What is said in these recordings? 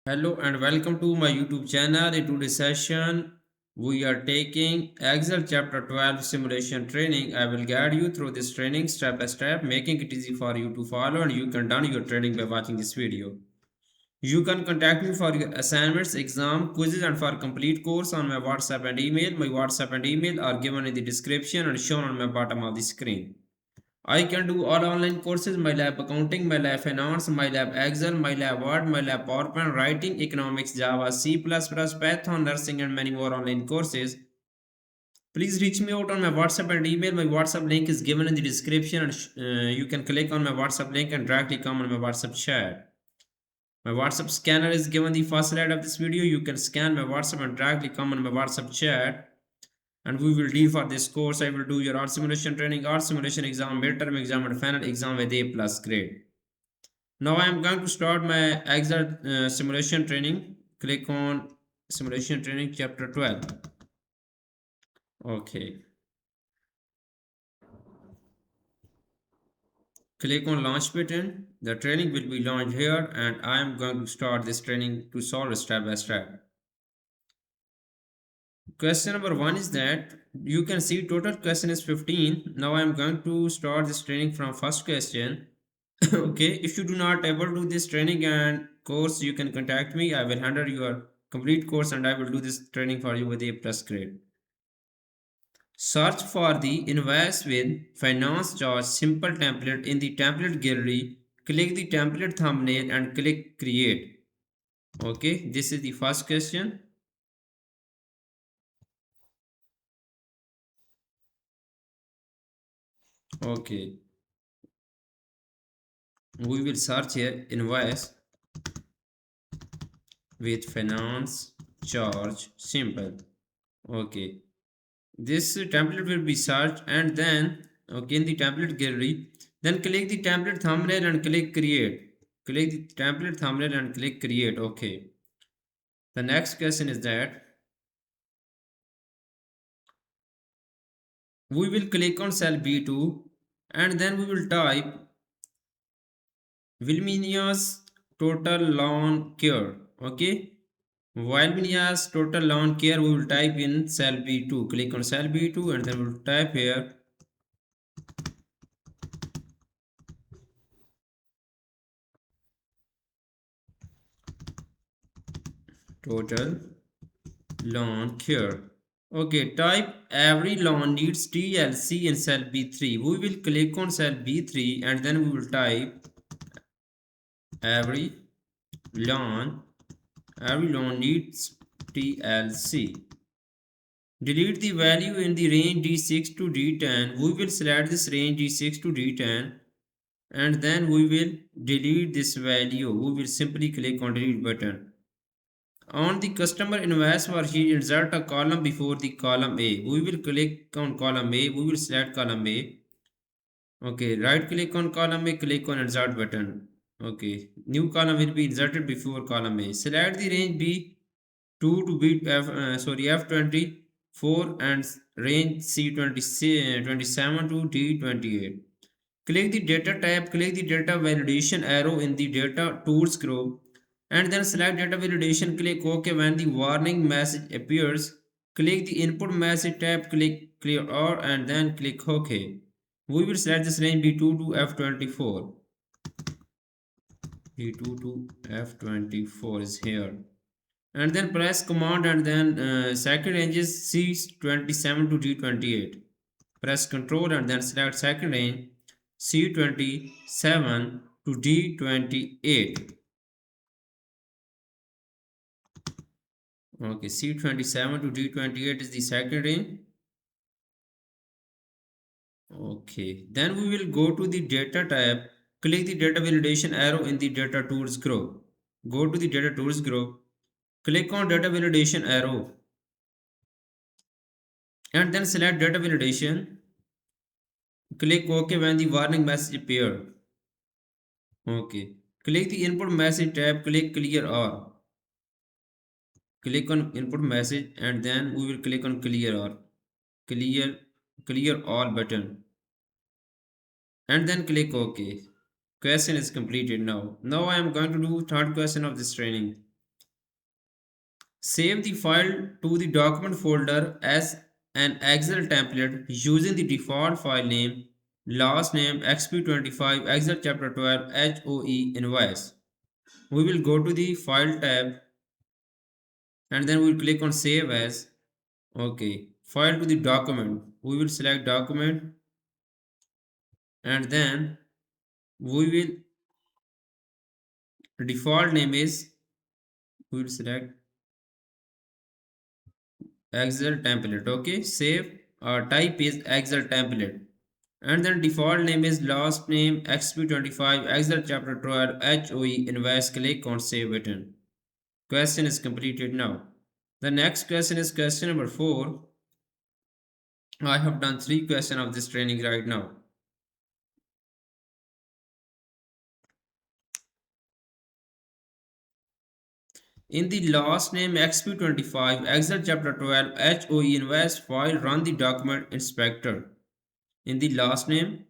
Hello and welcome to my YouTube channel. In today's session, we are taking Excel chapter 12 simulation training. I will guide you through this training step by step, making it easy for you to follow, and you can done your training by watching this video. You can contact me for your assignments, exam, quizzes, and for complete course on my WhatsApp and email. My WhatsApp and email are given in the description and shown on my bottom of the screen. I can do all online courses, my lab accounting, my lab finance, my lab Excel, my lab Word, my lab PowerPoint, writing, economics, Java, C++, Python, nursing and many more online courses. Please reach me out on my WhatsApp and email. My WhatsApp link is given in the description and you can click on my WhatsApp link and directly come on my WhatsApp chat. My WhatsApp scanner is given the first slide of this video. You can scan my WhatsApp and directly come on my WhatsApp chat and we will deal for this course. I will do your art simulation training, art simulation exam, midterm exam and final exam with A plus grade. Now I am going to start my Excel simulation training. Click on simulation training chapter 12. Okay. Click on launch button. The training will be launched here and I am going to start this training to solve step by step. Question number 1 is that you can see total question is 15. Now I am going to start this training from first question. Okay, if you do not able to do this training and course, you can contact me. I will handle your complete course and I will do this training for you with A plus grade. Search for the invoice with finance charge simple template in the template gallery. Click the template thumbnail and click create. Okay, this is the first question. Okay, we will search here invoice with finance charge simple. Okay, this template will be searched and then okay in the template gallery, then click the template thumbnail and click create. Click the template thumbnail and click create. Okay, the next question is that we will click on cell B2 and then we will type Wilminia's total lawn care. Okay, Wilminia's total lawn care, we will type in cell B2. Click on cell B2 and then we will type here total lawn care. Okay, type every lawn needs TLC in cell B3. We will click on cell B3 and then we will type every lawn every lawn needs TLC. Delete the value in the range D6 to D10. We will select this range D6 to D10 and then we will delete this value. We will simply click on delete button. On the customer invoice worksheet, insert a column before the column A. We will click on column A. We will select column A. Okay, right click on column A, click on insert button. Okay, new column will be inserted before column A. Select the range B2 to F24 and range C27 to D28. Click the data tab, click the data validation arrow in the data tools group and then select data validation, click OK. When the warning message appears, click the input message tab, click clear all and then click OK. We will select this range B2 to F24. B2 to F24 is here. And then press command and then second range is C27 to D28. Press Ctrl and then select second range C27 to D28. Okay, C27 to D28 is the second range. Okay, then we will go to the data tab, click the data validation arrow in the data tools group. Go to the data tools group, click on data validation arrow and then select data validation. Click OK when the warning message appears. Okay, click the input message tab, click clear all. Click on input message and then we will click on clear all. Clear all button and then click OK. Question is completed now. Now I am going to do third question of this training. Save the file to the document folder as an Excel template using the default file name, last name xp25 Excel chapter 12 HOE invoice. We will go to the file tab and then we will click on save as. Okay, file to the document. We will select document and then we will default name is, we will select Excel template. Okay, save. Type is Excel template and then default name is last name xp25 Excel chapter 12 HOE invest. Click on save button. Question is completed now. The next question is question number 4. I have done 3 questions of this training right now. In the last name xp25 Excel chapter 12 HOE invest file, run the document inspector. In the last name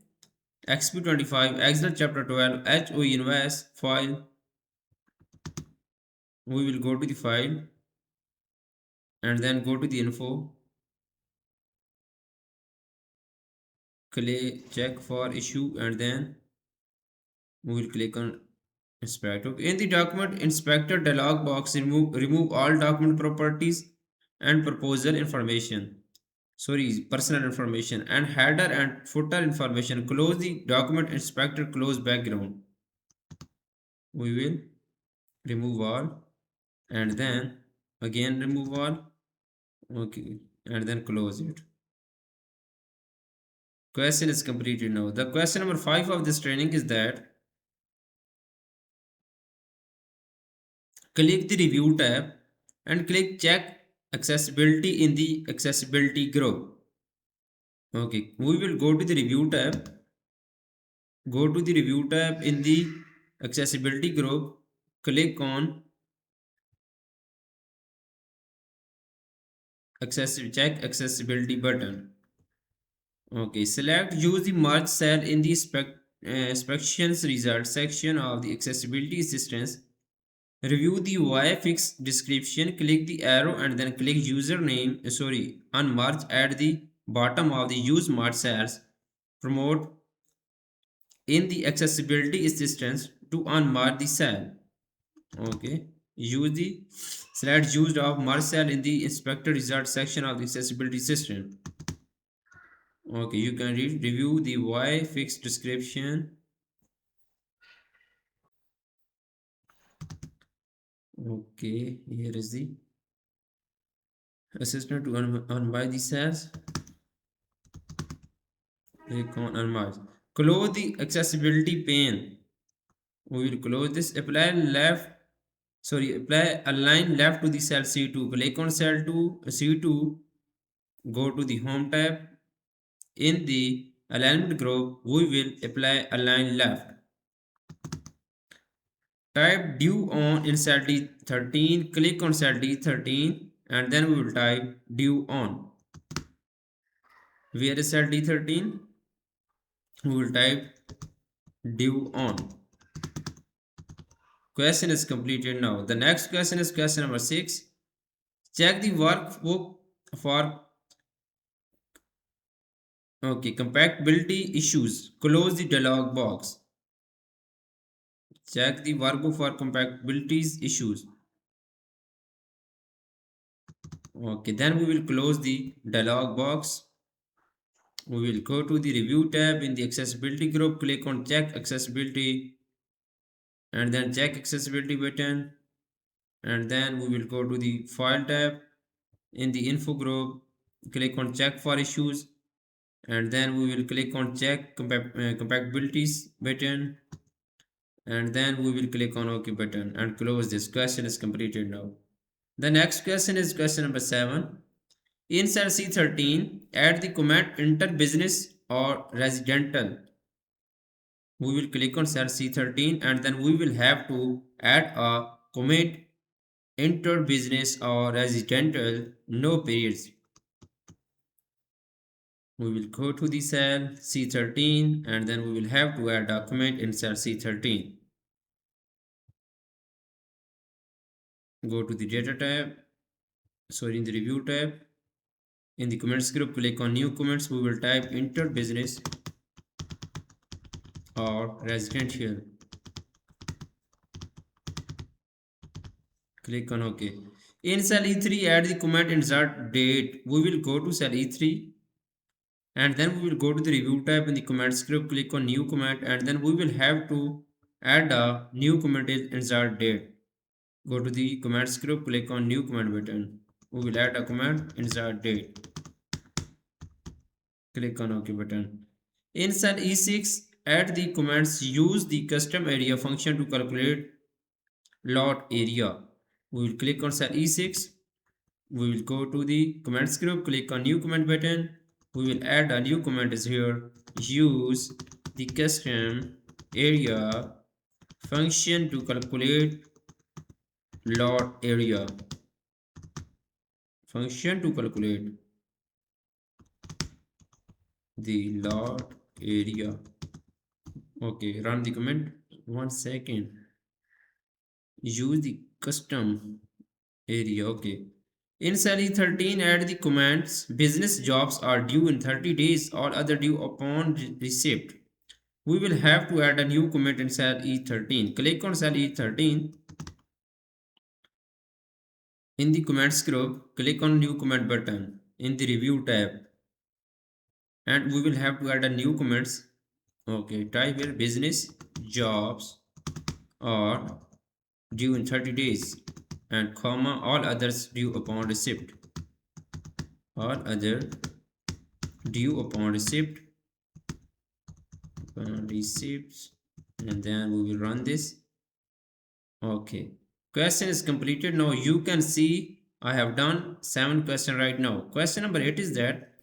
xp25 Excel chapter 12 HOE invest file, we will go to the file and then go to the info, click check for issue and then we will click on inspect. Okay. In the document inspector dialog box, remove all document properties and proposal information, sorry, personal information and header and footer information. Close the document inspector, close background. We will remove all and then again remove all. Okay, and then close it. Question is completed now. The question number 5 of this training is that click the review tab and click check accessibility in the accessibility group. Okay, we will go to the review tab. Go to the review tab in the accessibility group. Click on check accessibility button. Okay, select use the merge cell in the inspections result section of the accessibility assistance. Review the YFX description, click the arrow and then click username, unmerge at the bottom of the use merge cells. Promote in the accessibility assistance to unmerge the cell. Okay, use the select used of merge cell in the inspector result section of the accessibility system. Okay, you can review the YFX description. Okay, here is the assistant to unmerge the cells. Click on unmerge. Close the accessibility pane. We will close this. Apply align left to the cell C2. Click on cell 2 C2. Go to the home tab. In the alignment group, we will apply align left. Type due on in cell D13. Click on cell D13 and then we will type due on. Where is cell D13? We will type due on. Question is completed now. The next question is question number 6. Check the workbook for compatibility issues. Close the dialog box. Check the workbook for compatibility issues. Okay, then we will close the dialog box. We will go to the review tab in the accessibility group. Click on check accessibility and then check accessibility button. And then we will go to the file tab in the info group. Click on check for issues and then we will click on check compatibilities button and then we will click on OK button and close. This question is completed now. The next question is question number 7. In cell C13, add the comment enter business or residential. We will click on cell C13 and then we will have to add a comment enter business or residential, no periods. We will go to the cell C13 and then we will have to add a comment in cell C13. Go to the data tab sorry, in the review tab, in the comments group, click on new comments. We will type enter business or resident here. Click on OK. In cell E3, add the comment insert date. We will go to cell E3 and then we will go to the review tab in the comment script. Click on new comment and then we will have to add a new comment insert date. Go to the comment script, click on new comment button. We will add a comment insert date. Click on OK button. In cell E6, add the comments. Use the custom area function to calculate lot area. We will click on cell E6. We will go to the comments group, click on new comment button. We will add a new comment is here. Use the custom area function to calculate lot area. Function to calculate the lot area. Okay, run the comment. 1 second. Use the custom area. Okay. In cell E13, add the comments. Business jobs are due in 30 days, all other due upon receipt. We will have to add a new comment in cell E13. Click on cell E13. In the comments group, click on new comment button in the review tab. And we will have to add a new comments. Okay, type here business jobs are due in 30 days and comma all others due upon receipt. All other due upon receipt. Receipts, and then we will run this. Okay, question is completed. Now you can see I have done 7 questions right now. Question number 8 is that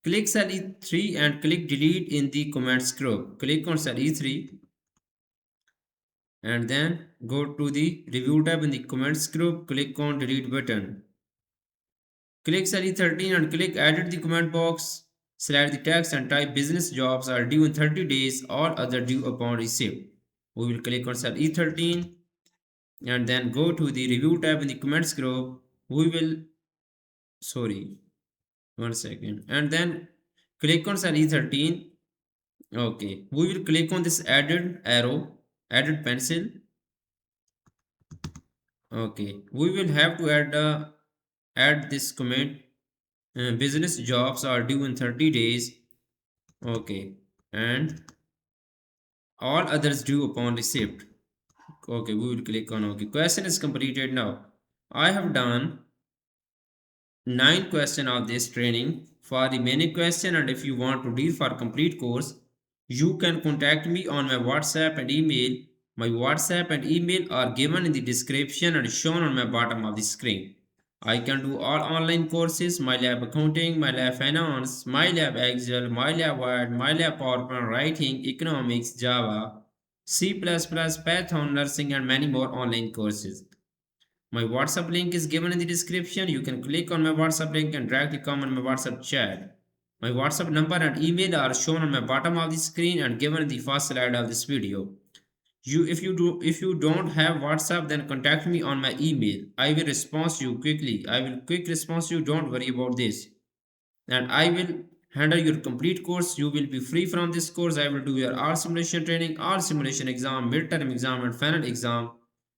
click cell E3 and click delete in the comments group. Click on cell E3 and then go to the review tab in the comments group. Click on delete button. Click cell E13 and click edit the comment box. Select the text and type business jobs are due in 30 days, all other due upon receipt. We will click on cell E13 and then go to the review tab in the comments group. We will, sorry, 1 second, and then click on cell E13. Okay, we will click on this added arrow, added pencil. Okay, we will have to add this comment. Business jobs are due in 30 days. Okay, and all others due upon receipt. Okay, we will click on OK. Question is completed now. I have done 9 questions of this training. For remaining question and if you want to read for complete course, you can contact me on my WhatsApp and email. My WhatsApp and email are given in the description and shown on my bottom of the screen. I can do all online courses, MyLab Accounting, MyLab Finance, MyLab Excel, MyLab Word, MyLab PowerPoint Writing, Economics, Java, C++, Python, Nursing and many more online courses. My WhatsApp link is given in the description. You can click on my WhatsApp link and directly come on my WhatsApp chat. My WhatsApp number and email are shown on my bottom of the screen and given in the first slide of this video. If you don't have WhatsApp, then contact me on my email. I will respond to you quickly. I will quick response to you. Don't worry about this. And I will handle your complete course. You will be free from this course. I will do your all simulation training, all simulation exam, midterm exam and final exam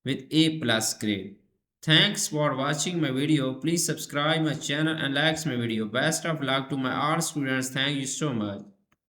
with A plus grade. Thanks for watching my video. Please subscribe my channel and like my video. Best of luck to my all students. Thank you so much.